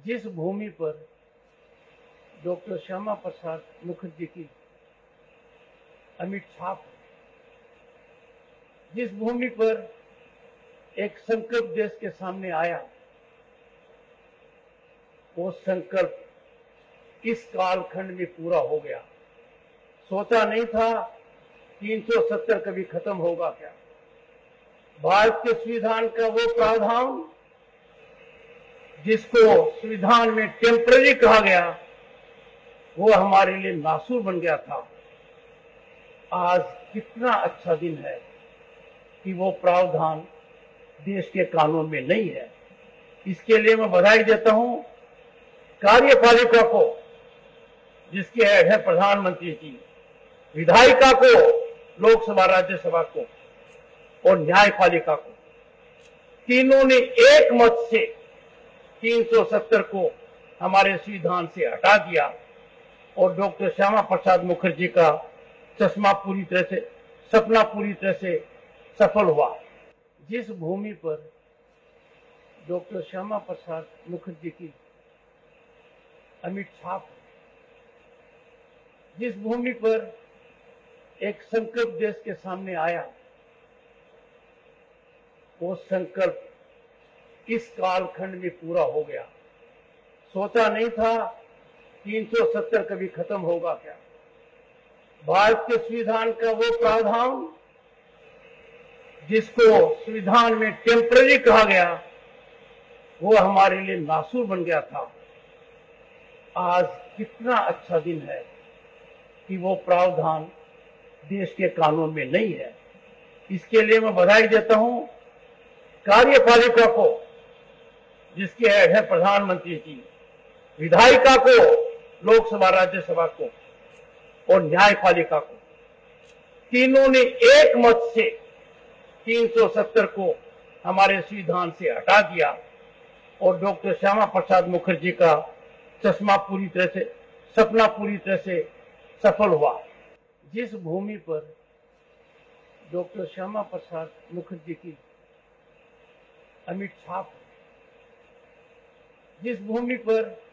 जिस भूमि पर डॉक्टर श्यामा प्रसाद मुखर्जी की अमिट छाप, जिस भूमि पर एक संकल्प देश के सामने आया, वो संकल्प इस कालखंड में पूरा हो गया। सोचा नहीं था 370 कभी खत्म होगा क्या। भारत के संविधान का वो प्रावधान जिसको संविधान में टेम्पररी कहा गया, वो हमारे लिए नासूर बन गया था। आज कितना अच्छा दिन है कि वो प्रावधान देश के कानून में नहीं है। इसके लिए मैं बधाई देता हूं कार्यपालिका को, जिसके हेड है प्रधानमंत्री जी, विधायिका को, लोकसभा राज्यसभा को, और न्यायपालिका को। तीनों ने एक मत से 370 को हमारे संविधान से हटा दिया और डॉक्टर श्यामा प्रसाद मुखर्जी का सपना पूरी तरह से सफल हुआ। जिस भूमि पर डॉक्टर श्यामा प्रसाद मुखर्जी की अमिट छाप, जिस भूमि पर एक संकल्प देश के सामने आया, वो संकल्प इस कालखंड में पूरा हो गया। सोचा नहीं था 370 कभी खत्म होगा क्या। भारत के संविधान का वो प्रावधान जिसको संविधान में टेम्पररी कहा गया, वो हमारे लिए नासूर बन गया था। आज कितना अच्छा दिन है कि वो प्रावधान देश के कानून में नहीं है। इसके लिए मैं बधाई देता हूं कार्यपालिका को, जिसके हेड है प्रधानमंत्री जी, विधायिका को, लोकसभा राज्यसभा को, और न्यायपालिका को। तीनों ने एक मत से 370 को हमारे संविधान से हटा दिया और डॉक्टर श्यामा प्रसाद मुखर्जी का सपना पूरी तरह से सफल हुआ। जिस भूमि पर डॉक्टर श्यामा प्रसाद मुखर्जी की अमिट छाप, जिस भूमि पर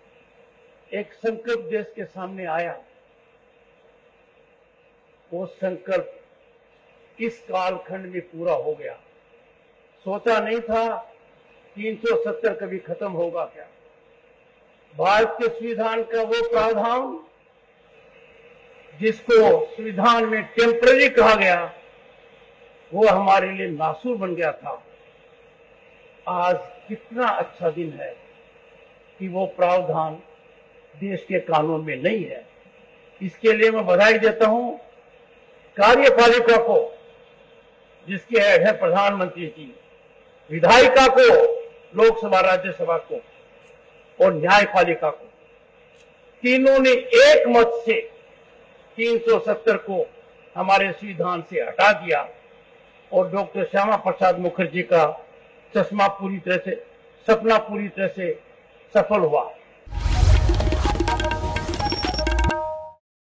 एक संकल्प देश के सामने आया, वो संकल्प इस कालखंड में पूरा हो गया। सोचा नहीं था 370 कभी खत्म होगा क्या। भारत के संविधान का वो प्रावधान जिसको संविधान में टेम्पररी कहा गया, वो हमारे लिए नासूर बन गया था। आज कितना अच्छा दिन है कि वो प्रावधान देश के कानून में नहीं है। इसके लिए मैं बधाई देता हूं कार्यपालिका को, जिसके हेड है प्रधानमंत्री जी, विधायिका को, लोकसभा राज्यसभा को, और न्यायपालिका को। तीनों ने एक मत से 370 को हमारे संविधान से हटा दिया और डॉक्टर श्यामा प्रसाद मुखर्जी का सपना पूरी तरह से सफल हुआ।